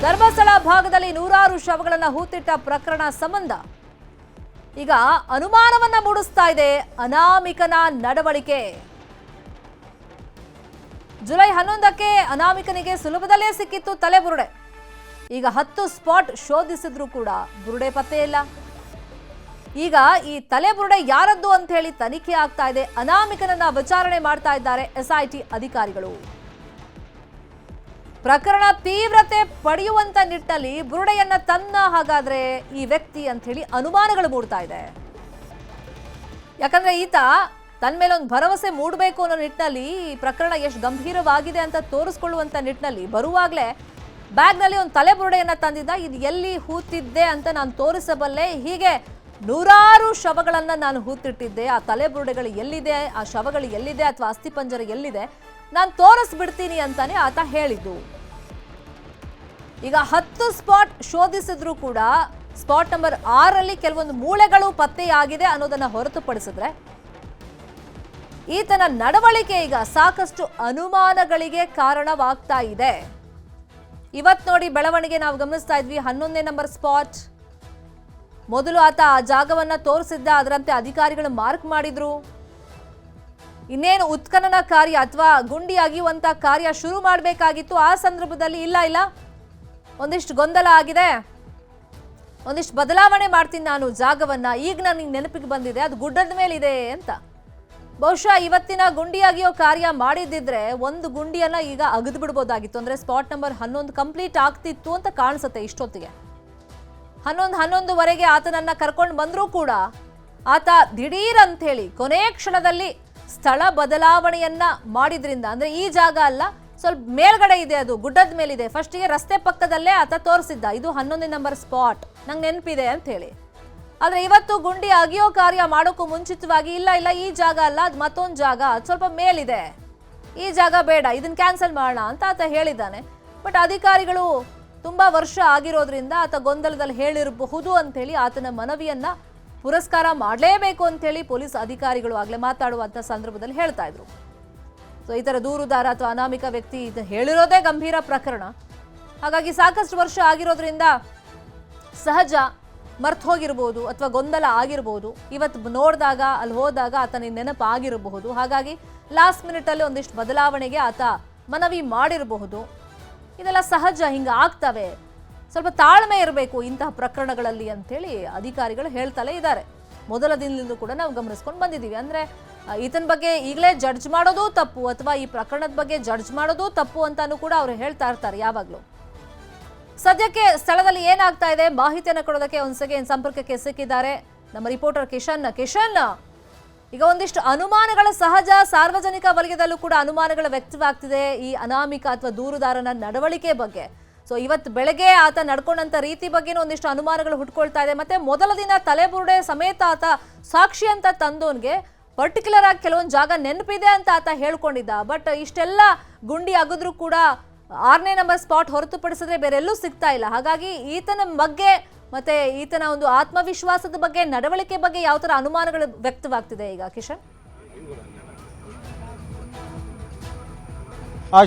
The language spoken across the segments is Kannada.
ಧರ್ಮಸ್ಥಳ ಭಾಗದಲ್ಲಿ ನೂರಾರು ಶವಗಳನ್ನು ಹೂತಿಟ್ಟ ಪ್ರಕರಣ ಸಂಬಂಧ ಈಗ ಅನುಮಾನವನ್ನ ಮೂಡಿಸ್ತಾ ಇದೆ ಅನಾಮಿಕನ ನಡವಳಿಕೆ. ಜುಲೈ 11ಕ್ಕೆ ಅನಾಮಿಕನಿಗೆ ಸುಲಭದಲ್ಲೇ ಸಿಕ್ಕಿತ್ತು ತಲೆಬುರುಡೆ. ಈಗ 10 ಸ್ಪಾಟ್ ಶೋಧಿಸಿದ್ರು ಕೂಡ ಬುರುಡೆ ಪತ್ತೆ ಇಲ್ಲ. ಈಗ ಈ ತಲೆಬುರುಡೆ ಯಾರದ್ದು ಅಂತ ಹೇಳಿ ತನಿಖೆ ಆಗ್ತಾ ಇದೆ. ಅನಾಮಿಕನನ್ನ ವಿಚಾರಣೆ ಮಾಡ್ತಾ ಇದ್ದಾರೆ ಎಸ್ಐಟಿ ಅಧಿಕಾರಿಗಳು. ಪ್ರಕರಣ ತೀವ್ರತೆ ಪಡೆಯುವಂತ ನಿಟ್ಟಿನಲ್ಲಿ ಬುರುಡೆಯನ್ನ ತನ್ನ ಹಾಗಾದ್ರೆ ಈ ವ್ಯಕ್ತಿ ಅಂತ ಹೇಳಿ ಅನುಮಾನಗಳು ಮೂಡ್ತಾ ಇದೆ. ಯಾಕಂದ್ರೆ ಈತ ತನ್ನ ಮೇಲೆ ಒಂದು ಭರವಸೆ ಮೂಡಬೇಕು ಅನ್ನೋ ನಿಟ್ಟಿನಲ್ಲಿ ಈ ಪ್ರಕರಣ ಎಷ್ಟು ಗಂಭೀರವಾಗಿದೆ ಅಂತ ತೋರಿಸ್ಕೊಳ್ಳುವಂತ ನಿಟ್ಟಿನಲ್ಲಿ ಬರುವಾಗಲೇ ಬ್ಯಾಗ್ನಲ್ಲಿ ಒಂದು ತಲೆಬುರುಡೆಯನ್ನ ತಂದಿದ್ದ. ಇದು ಎಲ್ಲಿ ಹೂತಿದ್ದೆ ಅಂತ ನಾನು ತೋರಿಸಬಲ್ಲೆ, ಹೀಗೆ ನೂರಾರು ಶವಗಳನ್ನ ನಾನು ಹೂತಿಟ್ಟಿದ್ದೆ, ಆ ತಲೆಬುರುಡೆಗಳು ಎಲ್ಲಿದೆ, ಆ ಶವಗಳು ಎಲ್ಲಿದೆ ಅಥವಾ ಅಸ್ಥಿಪಂಜರ ಎಲ್ಲಿದೆ ನಾನು ತೋರಿಸ್ಬಿಡ್ತೀನಿ ಅಂತಾನೆ ಆತ ಹೇಳಿದ್ದು. ಈಗ 10 ಸ್ಪಾಟ್ ಶೋಧಿಸಿದ್ರು ಕೂಡ ಸ್ಪಾಟ್ ನಂಬರ್ 6ರಲ್ಲಿ ಕೆಲವೊಂದು ಮೂಳೆಗಳು ಪತ್ತೆಯಾಗಿದೆ ಅನ್ನೋದನ್ನ ಹೊರತುಪಡಿಸಿದ್ರೆ ಈತನ ನಡವಳಿಕೆ ಈಗ ಸಾಕಷ್ಟು ಅನುಮಾನಗಳಿಗೆ ಕಾರಣವಾಗ್ತಾ ಇದೆ. ಇವತ್ತು ನೋಡಿ ಬೆಳವಣಿಗೆ ನಾವು ಗಮನಿಸ್ತಾ ಇದ್ವಿ. 11ನೇ ನಂಬರ್ ಸ್ಪಾಟ್. ಮೊದಲು ಆತ ಆ ಜಾಗವನ್ನ ತೋರಿಸಿದ್ದ, ಅದರಂತೆ ಅಧಿಕಾರಿಗಳು ಮಾರ್ಕ್ ಮಾಡಿದ್ರು. ಇನ್ನೇನು ಉತ್ಖನನ ಕಾರ್ಯ ಅಥವಾ ಗುಂಡಿ ಅಗಿಯುವಂತ ಕಾರ್ಯ ಶುರು ಮಾಡಬೇಕಾಗಿತ್ತು. ಆ ಸಂದರ್ಭದಲ್ಲಿ ಇಲ್ಲ ಒಂದಿಷ್ಟು ಗೊಂದಲ ಆಗಿದೆ, ಒಂದಿಷ್ಟು ಬದಲಾವಣೆ ಮಾಡ್ತೀನಿ ನಾನು ಜಾಗವನ್ನ, ಈಗ ನನಗೆ ನೆನಪಿಗೆ ಬಂದಿದೆ ಅದು ಗುಡ್ಡದ ಮೇಲಿದೆ ಅಂತ. ಬಹುಶಃ ಇವತ್ತಿನ ಗುಂಡಿ ಅಗಿಯೋ ಕಾರ್ಯ ಮಾಡಿದ್ದಿದ್ರೆ ಒಂದು ಗುಂಡಿಯನ್ನ ಈಗ ಅಗದು ಬಿಡ್ಬೋದಾಗಿತ್ತು. ಅಂದ್ರೆ ಸ್ಪಾಟ್ ನಂಬರ್ 11 ಕಂಪ್ಲೀಟ್ ಆಗ್ತಿತ್ತು ಅಂತ ಕಾಣಿಸುತ್ತೆ. ಇಷ್ಟೊತ್ತಿಗೆ 11:11ವರೆಗೆ ಆತನನ್ನ ಕರ್ಕೊಂಡು ಬಂದರೂ ಕೂಡ ಆತ ದಿಢೀರ್ ಅಂತ ಹೇಳಿ ಕೊನೆ ಕ್ಷಣದಲ್ಲಿ ಸ್ಥಳ ಬದಲಾವಣೆಯನ್ನ ಮಾಡಿದ್ರಿಂದ, ಅಂದ್ರೆ ಈ ಜಾಗ ಅಲ್ಲ, ಸ್ವಲ್ಪ ಮೇಲ್ಗಡೆ ಇದೆ, ಅದು ಗುಡ್ಡದ ಮೇಲಿದೆ. ಫಸ್ಟಿಗೆ ರಸ್ತೆ ಪಕ್ಕದಲ್ಲೇ ಆತ ತೋರಿಸಿದ್ದ ಇದು 11ನೇ ನಂಬರ್ ಸ್ಪಾಟ್, ನಂಗೆ ನೆನಪಿದೆ ಅಂತ ಹೇಳಿ. ಆದ್ರೆ ಇವತ್ತು ಗುಂಡಿ ಅಗಿಯೋ ಕಾರ್ಯ ಮಾಡೋಕ್ಕೂ ಮುಂಚಿತವಾಗಿ ಇಲ್ಲ ಈ ಜಾಗ ಅಲ್ಲ, ಅದು ಮತ್ತೊಂದು ಜಾಗ, ಅದು ಸ್ವಲ್ಪ ಮೇಲಿದೆ, ಈ ಜಾಗ ಬೇಡ, ಇದನ್ನ ಕ್ಯಾನ್ಸಲ್ ಮಾಡೋಣ ಅಂತ ಆತ ಹೇಳಿದ್ದಾನೆ. ಬಟ್ ಅಧಿಕಾರಿಗಳು ತುಂಬಾ ವರ್ಷ ಆಗಿರೋದ್ರಿಂದ ಆತ ಗೊಂದಲದಲ್ಲಿ ಹೇಳಿರಬಹುದು ಅಂತ ಹೇಳಿ ಆತನ ಮನವಿಯನ್ನ ಪುರಸ್ಕಾರ ಮಾಡಲೇಬೇಕು ಅಂತ ಹೇಳಿ ಪೊಲೀಸ್ ಅಧಿಕಾರಿಗಳು ಆಗ್ಲೇ ಮಾತಾಡುವಂತ ಸಂದರ್ಭದಲ್ಲಿ ಹೇಳ್ತಾ ಇದ್ರು. ಸೊ ಈ ತರ ದೂರುದಾರ ಅಥವಾ ಅನಾಮಿಕ ವ್ಯಕ್ತಿ ಇದು ಹೇಳಿರೋದೇ ಗಂಭೀರ ಪ್ರಕರಣ. ಹಾಗಾಗಿ ಸಾಕಷ್ಟು ವರ್ಷ ಆಗಿರೋದ್ರಿಂದ ಸಹಜ ಮರ್ತು ಹೋಗಿರ್ಬೋದು ಅಥವಾ ಗೊಂದಲ ಆಗಿರ್ಬೋದು. ಇವತ್ತು ನೋಡಿದಾಗ ಅಲ್ಲಿ ಹೋದಾಗ ಆತನಿಗೆ ನೆನಪು ಆಗಿರಬಹುದು. ಹಾಗಾಗಿ ಲಾಸ್ಟ್ ಮಿನಿಟ್ ಅಲ್ಲಿ ಒಂದಿಷ್ಟು ಬದಲಾವಣೆಗೆ ಆತ ಮನವಿ ಮಾಡಿರಬಹುದು. ಇದೆಲ್ಲ ಸಹಜ, ಹಿಂಗ ಆಗ್ತವೆ. ಸ್ವಲ್ಪ ತಾಳ್ಮೆ ಇರಬೇಕು ಇಂತಹ ಪ್ರಕರಣಗಳಲ್ಲಿ ಅಂತೇಳಿ ಅಧಿಕಾರಿಗಳು ಹೇಳ್ತಲೇ ಇದ್ದಾರೆ. ಮೊದಲ ದಿನದಿಂದ ಕೂಡ ನಾವು ಗಮನಿಸ್ಕೊಂಡು ಬಂದಿದ್ದೀವಿ. ಅಂದ್ರೆ ಈತನ ಬಗ್ಗೆ ಈಗಲೇ ಜಡ್ಜ್ ಮಾಡೋದು ತಪ್ಪು ಅಥವಾ ಈ ಪ್ರಕರಣದ ಬಗ್ಗೆ ಜಡ್ಜ್ ಮಾಡೋದು ತಪ್ಪು ಅಂತಾನು ಕೂಡ ಅವರು ಹೇಳ್ತಾ ಇರ್ತಾರೆ ಯಾವಾಗಲೂ. ಸದ್ಯಕ್ಕೆ ಸ್ಥಳದಲ್ಲಿ ಏನಾಗ್ತಾ ಇದೆ ಮಾಹಿತಿಯನ್ನು ಕೊಡೋದಕ್ಕೆ ಒಂದ್ಸಗೆ ಸಂಪರ್ಕಕ್ಕೆ ಸಿಕ್ಕಿದ್ದಾರೆ ನಮ್ಮ ರಿಪೋರ್ಟರ್ ಕಿಶನ್. ಈಗ ಒಂದಿಷ್ಟು ಅನುಮಾನಗಳ ಸಹಜ ಸಾರ್ವಜನಿಕ ವಲಯದಲ್ಲೂ ಕೂಡ ಅನುಮಾನಗಳು ವ್ಯಕ್ತವಾಗ್ತಿದೆ ಈ ಅನಾಮಿಕ ಅಥವಾ ದೂರುದಾರನ ನಡವಳಿಕೆ ಬಗ್ಗೆ. ಸೊ ಇವತ್ತು ಬೆಳಗ್ಗೆ ಆತ ನಡ್ಕೊಂಡಂತ ರೀತಿ ಬಗ್ಗೆನೂ ಒಂದಿಷ್ಟು ಅನುಮಾನಗಳು ಹುಟ್ಕೊಳ್ತಾ ಇದೆ. ಮತ್ತೆ ಮೊದಲ ದಿನ ತಲೆಬುರುಡೆ ಸಮೇತ ಆತ ಸಾಕ್ಷಿ ಅಂತ ತಂದೋನ್ಗೆ ಪರ್ಟಿಕ್ಯುಲರ್ ಆಗಿ ಕೆಲವೊಂದು ಜಾಗ ನೆನಪಿದೆ ಅಂತ ಆತ ಹೇಳ್ಕೊಂಡಿದ್ದ. ಬಟ್ ಇಷ್ಟೆಲ್ಲ ಗುಂಡಿ ಅಗದ್ರೂ ಕೂಡ 6ನೇ ನಂಬರ್ ಸ್ಪಾಟ್ ಹೊರತುಪಡಿಸಿದ್ರೆ ಬೇರೆಲ್ಲೂ ಸಿಗ್ತಾ ಇಲ್ಲ. ಹಾಗಾಗಿ ಈತನ ಬಗ್ಗೆ ಮತ್ತೆ ಈತನ ಒಂದು ಆತ್ಮವಿಶ್ವಾಸದ ಬಗ್ಗೆ, ನಡವಳಿಕೆ ಬಗ್ಗೆ ಯಾವ ತರ ಅನುಮಾನಗಳು ವ್ಯಕ್ತವಾಗ್ತಿದೆ ಈಗ ಕಿಶನ್?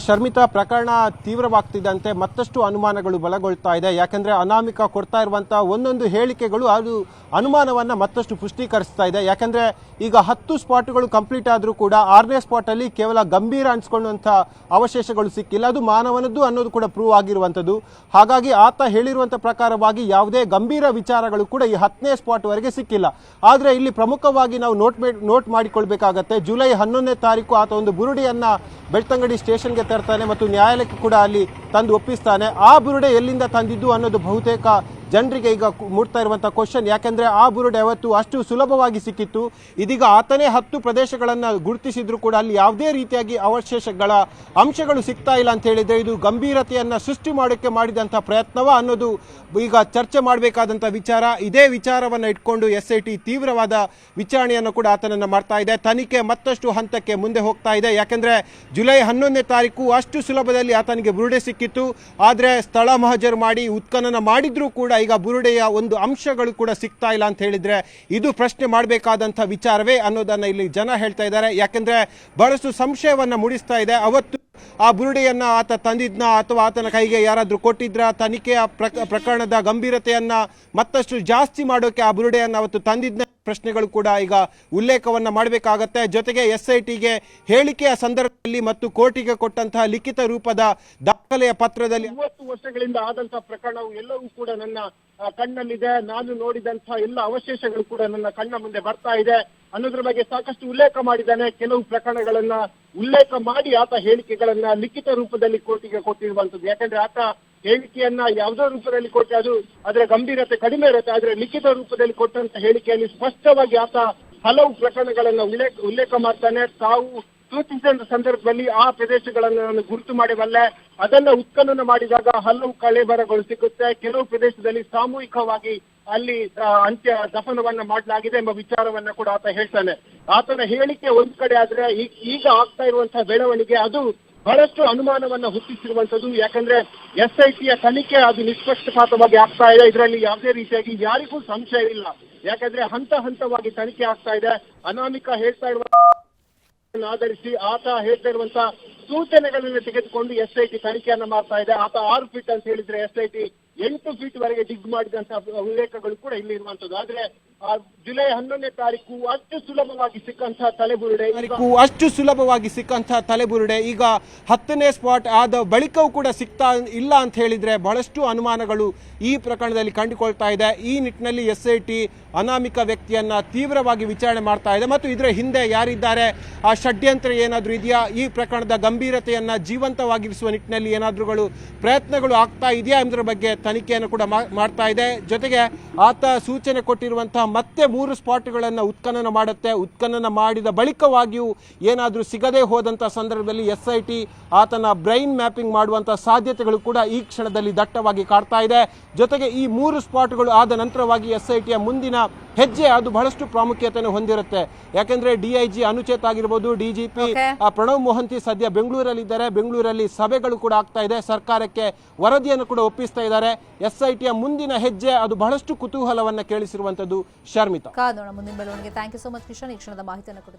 ಶರ್ಮಿತಾ, ಪ್ರಕರಣ ತೀವ್ರವಾಗ್ತಿದ್ದಂತೆ ಮತ್ತಷ್ಟು ಅನುಮಾನಗಳು ಬಲಗೊಳ್ತಾ ಇದೆ. ಯಾಕೆಂದ್ರೆ ಅನಾಮಿಕ ಕೊಡ್ತಾ ಇರುವಂತಹ ಒಂದೊಂದು ಹೇಳಿಕೆಗಳು ಅದು ಅನುಮಾನವನ್ನ ಮತ್ತಷ್ಟು ಪುಷ್ಟೀಕರಿಸ್ತಾ ಇದೆ. ಯಾಕೆಂದ್ರೆ ಈಗ 10 ಸ್ಪಾಟ್ಗಳು ಕಂಪ್ಲೀಟ್ ಆದ್ರೂ ಕೂಡ 6ನೇ ಸ್ಪಾಟ್ ಅಲ್ಲಿ ಕೇವಲ ಗಂಭೀರ ಅನ್ಸ್ಕೊಳ್ಳುವಂತ ಅವಶೇಷಗಳು ಸಿಕ್ಕಿಲ್ಲ. ಅದು ಮಾನವನದ್ದು ಅನ್ನೋದು ಕೂಡ ಪ್ರೂವ್ ಆಗಿರುವಂತದ್ದು. ಹಾಗಾಗಿ ಆತ ಹೇಳಿರುವಂತ ಪ್ರಕಾರವಾಗಿ ಯಾವುದೇ ಗಂಭೀರ ವಿಚಾರಗಳು ಕೂಡ ಈ 10ನೇ ಸ್ಪಾಟ್ ವರೆಗೆ ಸಿಕ್ಕಿಲ್ಲ. ಆದ್ರೆ ಇಲ್ಲಿ ಪ್ರಮುಖವಾಗಿ ನಾವು ನೋಟ್ ಮಾಡಿಕೊಳ್ಬೇಕಾಗತ್ತೆ, ಜುಲೈ 11ನೇ ತಾರೀಕು ಆತ ಒಂದು ಬುರುಡೆಯನ್ನ ಬೆಳ್ತಂಗಡಿ ಸ್ಟೇಷನ್ಗೆ ತರ್ತಾನೆ ಮತ್ತು ನ್ಯಾಯಾಲಯಕ್ಕೆ ಕೂಡ ಅಲ್ಲಿ ತಂದು ಒಪ್ಪಿಸ್ತಾನೆ. ಆ ಬುರುಡೆ ಎಲ್ಲಿಂದ ತಂದಿದ್ದು ಅನ್ನೋದು ಬಹುತೇಕ ಜನರಿಗೆ ಈಗ ಮೂಡ್ತಾ ಇರುವಂತಹ ಕ್ವಶನ್. ಯಾಕೆಂದ್ರೆ ಆ ಬುರುಡೆ ಅವತ್ತು ಅಷ್ಟು ಸುಲಭವಾಗಿ ಸಿಕ್ಕಿತ್ತು. ಇದೀಗ ಆತನೇ 10 ಪ್ರದೇಶಗಳನ್ನ ಗುರುತಿಸಿದ್ರು ಕೂಡ ಅಲ್ಲಿ ಯಾವುದೇ ರೀತಿಯಾಗಿ ಅವಶೇಷಗಳ ಅಂಶಗಳು ಸಿಗ್ತಾ ಇಲ್ಲ ಅಂತ ಹೇಳಿದ್ರೆ ಇದು ಗಂಭೀರತೆಯನ್ನ ಸೃಷ್ಟಿ ಮಾಡೋಕ್ಕೆ ಮಾಡಿದಂತಹ ಪ್ರಯತ್ನವ ಅನ್ನೋದು ಈಗ ಚರ್ಚೆ ಮಾಡಬೇಕಾದಂತ ವಿಚಾರ. ಇದೇ ವಿಚಾರವನ್ನ ಇಟ್ಕೊಂಡು SIT ತೀವ್ರವಾದ ವಿಚಾರಣೆಯನ್ನು ಕೂಡ ಆತನನ್ನ ಮಾಡ್ತಾ ಇದೆ. ತನಿಖೆ ಮತ್ತಷ್ಟು ಹಂತಕ್ಕೆ ಮುಂದೆ ಹೋಗ್ತಾ ಇದೆ. ಯಾಕೆಂದ್ರೆ ಜುಲೈ 11ನೇ ತಾರೀಕು ಅಷ್ಟು ಸುಲಭದಲ್ಲಿ ಆತನಿಗೆ ಬುರುಡೆ ಸಿಕ್ಕಿತ್ತು. ಆದ್ರೆ ಸ್ಥಳ ಮಹಜರು ಮಾಡಿ ಉತ್ಖನನ ಮಾಡಿದ್ರೂ ಕೂಡ ಈಗ ಬುರುಡೆಯ ಒಂದು ಅಂಶಗಳು ಕೂಡ ಸಿಗ್ತಾ ಇಲ್ಲ ಅಂತ ಹೇಳಿದ್ರೆ ಇದು ಪ್ರಶ್ನೆ ಮಾಡಬೇಕಾದಂಥ ವಿಚಾರವೇ ಅನ್ನೋದನ್ನ ಇಲ್ಲಿ ಜನ ಹೇಳ್ತಾ ಇದ್ದಾರೆ. ಯಾಕೆಂದ್ರೆ ಬಹಳಷ್ಟು ಸಂಶಯವನ್ನ ಮೂಡಿಸ್ತಾ ಇದೆ. ಅವತ್ತು ಆ ಬುರುಡೆಯನ್ನ ಆತ ತಂದಿದ್ನ ಅಥವಾ ಆತನ ಕೈಗೆ ಯಾರಾದ್ರೂ ಕೊಟ್ಟಿದ್ರ, ತನಿಖೆಯ ಪ್ರಕರಣದ ಗಂಭೀರತೆಯನ್ನ ಮತ್ತಷ್ಟು ಜಾಸ್ತಿ ಮಾಡೋಕೆ ಆ ಬುರುಡೆಯನ್ನ ಅವತ್ತು ತಂದಿದ್ನ ಪ್ರಶ್ನೆಗಳು ಕೂಡ ಈಗ ಉಲ್ಲೇಖವನ್ನ ಮಾಡಬೇಕಾಗತ್ತೆ. ಜೊತೆಗೆ SITಗೆ ಹೇಳಿಕೆಯ ಸಂದರ್ಭದಲ್ಲಿ ಮತ್ತು ಕೋರ್ಟಿಗೆ ಕೊಟ್ಟಂತಹ ಲಿಖಿತ ರೂಪದ ದಾಖಲೆಯ ಪತ್ರದಲ್ಲಿ 30 ವರ್ಷಗಳಿಂದ ಆದಂತಹ ಪ್ರಕರಣವು ಎಲ್ಲವೂ ಕೂಡ ನನ್ನ ಕಣ್ಣಲ್ಲಿದೆ. ನಾನು ನೋಡಿದಂತಹ ಎಲ್ಲ ಅವಶೇಷಗಳು ಕೂಡ ನನ್ನ ಕಣ್ಣ ಮುಂದೆ ಬರ್ತಾ ಇದೆ ಅನ್ನೋದ್ರ ಬಗ್ಗೆ ಸಾಕಷ್ಟು ಉಲ್ಲೇಖ ಮಾಡಿದ್ದಾನೆ. ಕೆಲವು ಪ್ರಕರಣಗಳನ್ನ ಉಲ್ಲೇಖ ಮಾಡಿ ಆತ ಹೇಳಿಕೆಗಳನ್ನ ಲಿಖಿತ ರೂಪದಲ್ಲಿ ಕೋರ್ಟಿಗೆ ಕೊಟ್ಟಿರುವಂತದ್ದು. ಯಾಕಂದ್ರೆ ಆತ ಹೇಳಿಕೆಯನ್ನ ಯಾವುದೋ ರೂಪದಲ್ಲಿ ಕೊಟ್ಟರೆ ಅದು ಅದರ ಗಂಭೀರತೆ ಕಡಿಮೆ ಇರುತ್ತೆ. ಆದ್ರೆ ಲಿಖಿತ ರೂಪದಲ್ಲಿ ಕೊಟ್ಟಂತ ಹೇಳಿಕೆಯಲ್ಲಿ ಸ್ಪಷ್ಟವಾಗಿ ಆತ ಹಲವು ಪ್ರಕರಣಗಳನ್ನ ಉಲ್ಲೇಖ ಮಾಡ್ತಾನೆ. ತಾವು ಸೂಚಿಸಿದ ಸಂದರ್ಭದಲ್ಲಿ ಆ ಪ್ರದೇಶಗಳನ್ನು ನಾನು ಗುರುತು ಮಾಡಿಬಲ್ಲೆ, ಅದನ್ನ ಉತ್ಖನನ ಮಾಡಿದಾಗ ಹಲವು ಕಳೆಬರಗಳು ಸಿಗುತ್ತೆ. ಕೆಲವು ಪ್ರದೇಶದಲ್ಲಿ ಸಾಮೂಹಿಕವಾಗಿ ಅಲ್ಲಿ ಅಂತ್ಯ ದಫನವನ್ನ ಮಾಡಲಾಗಿದೆ ಎಂಬ ವಿಚಾರವನ್ನ ಕೂಡ ಆತ ಹೇಳ್ತಾನೆ. ಆತನ ಹೇಳಿಕೆ ಒಂದ್ ಕಡೆ ಆದ್ರೆ ಈಗ ಆಗ್ತಾ ಇರುವಂತಹ ಬೆಳವಣಿಗೆ ಅದು ಬಹಳಷ್ಟು ಅನುಮಾನವನ್ನ ಹುಟ್ಟಿಸಿರುವಂತದ್ದು. ಯಾಕಂದ್ರೆ SITಯ ತನಿಖೆ ಅದು ನಿಷ್ಪಕ್ಷಪಾತವಾಗಿ ಆಗ್ತಾ ಇದೆ. ಇದರಲ್ಲಿ ಯಾವುದೇ ರೀತಿಯಾಗಿ ಯಾರಿಗೂ ಸಂಶಯ ಇಲ್ಲ. ಯಾಕಂದ್ರೆ ಹಂತ ಹಂತವಾಗಿ ತನಿಖೆ ಆಗ್ತಾ ಇದೆ. ಅನಾಮಿಕ ಹೇಳ್ತಾ ಇರುವ ಆಧರಿಸಿ ಆತ ಹೇಳ್ತಾ ಇರುವಂತಹ ಸೂಚನೆಗಳನ್ನು ತೆಗೆದುಕೊಂಡು SIT ತನಿಖೆಯನ್ನ ಮಾಡ್ತಾ ಇದೆ. ಆತ 6 ಫೀಟ್ ಅಂತ ಹೇಳಿದ್ರೆ SIT 8 ಫೀಟ್ ವರೆಗೆ ಡಿಗ್ ಮಾಡಿದಂತಹ ಉಲ್ಲೇಖಗಳು ಕೂಡ ಇಲ್ಲಿ ಇರುವಂತದ್ದು. ಆದ್ರೆ ಜುಲೈ 11ನೇ ತಾರೀಕು ಅಷ್ಟು ಸುಲಭವಾಗಿ ಸಿಕ್ಕಂತಹ ತಲೆಬುರುಡೆ ಈಗ 10ನೇ ಸ್ಪಾಟ್ ಆದ ಬಳಿಕವೂ ಕೂಡ ಸಿಗ್ತಾ ಇಲ್ಲ ಅಂತ ಹೇಳಿದ್ರೆ ಬಹಳಷ್ಟು ಅನುಮಾನಗಳು ಈ ಪ್ರಕರಣದಲ್ಲಿ ಕಂಡುಕೊಳ್ತಾ ಇದೆ. ಈ ನಿಟ್ಟಿನಲ್ಲಿ SIT ಅನಾಮಿಕ ವ್ಯಕ್ತಿಯನ್ನ ತೀವ್ರವಾಗಿ ವಿಚಾರಣೆ ಮಾಡ್ತಾ ಇದೆ ಮತ್ತು ಇದರ ಹಿಂದೆ ಯಾರಿದ್ದಾರೆ, ಆ ಷಡ್ಯಂತ್ರ ಏನಾದ್ರೂ ಇದೆಯಾ, ಈ ಪ್ರಕರಣದ ಗಂಭೀರತೆಯನ್ನ ಜೀವಂತವಾಗಿರಿಸುವ ನಿಟ್ಟಿನಲ್ಲಿ ಏನಾದ್ರೂ ಪ್ರಯತ್ನಗಳು ಆಗ್ತಾ ಇದೆಯಾ ಎಂಬುದರ ಬಗ್ಗೆ ತನಿಖೆಯನ್ನು ಕೂಡ ಮಾಡ್ತಾ ಇದೆ. ಜೊತೆಗೆ ಆತ ಸೂಚನೆ ಕೊಟ್ಟಿರುವಂತಹ ಮತ್ತೆ 3 ಸ್ಪಾಟ್ಗಳನ್ನು ಉತ್ಖನನ ಮಾಡುತ್ತೆ. ಉತ್ಖನನ ಮಾಡಿದ ಬಳಿಕವಾಗಿಯೂ ಏನಾದರೂ ಸಿಗದೆ ಹೋದಂತಹ ಸಂದರ್ಭದಲ್ಲಿ SIT ಆತನ ಬ್ರೈನ್ ಮ್ಯಾಪಿಂಗ್ ಮಾಡುವಂತಹ ಸಾಧ್ಯತೆಗಳು ಕೂಡ ಈ ಕ್ಷಣದಲ್ಲಿ ದಟ್ಟವಾಗಿ ಕಾಡ್ತಾ ಇದೆ. ಜೊತೆಗೆ ಈ 3 ಸ್ಪಾಟ್ಗಳು ಆದ ನಂತರವಾಗಿ SITಯ ಮುಂದಿನ ಹೆಜ್ಜೆ ಅದು ಬಹಳಷ್ಟು ಪ್ರಾಮುಖ್ಯತೆಯನ್ನು ಹೊಂದಿರುತ್ತೆ. ಯಾಕೆಂದ್ರೆ DIG ಅನುಚೇತ್ ಆಗಿರ್ಬೋದು, DGP ಪ್ರಣವ್ ಮೊಹಂತಿ ಸದ್ಯ ಬೆಂಗಳೂರಲ್ಲಿದ್ದಾರೆ. ಬೆಂಗಳೂರಲ್ಲಿ ಸಭೆಗಳು ಕೂಡ ಆಗ್ತಾ ಇದೆ. ಸರ್ಕಾರಕ್ಕೆ ವರದಿಯನ್ನು ಕೂಡ ಒಪ್ಪಿಸ್ತಾ ಇದ್ದಾರೆ. SITಯ ಮುಂದಿನ ಹೆಜ್ಜೆ ಅದು ಬಹಳಷ್ಟು ಕುತೂಹಲವನ್ನ ಕೇಳಿಸಿರುವಂತದ್ದು. ಶರ್ಮಿತಾ, ಕಾದೋಣ ಮುಂದಿನ ಬೆಳವಣಿಗೆ. Thank you so much Kishan, ಈ ಕ್ಷಣದ ಮಾಹಿತಿಯನ್ನು ಕೊಟ್ಟಿದ್ದಾರೆ.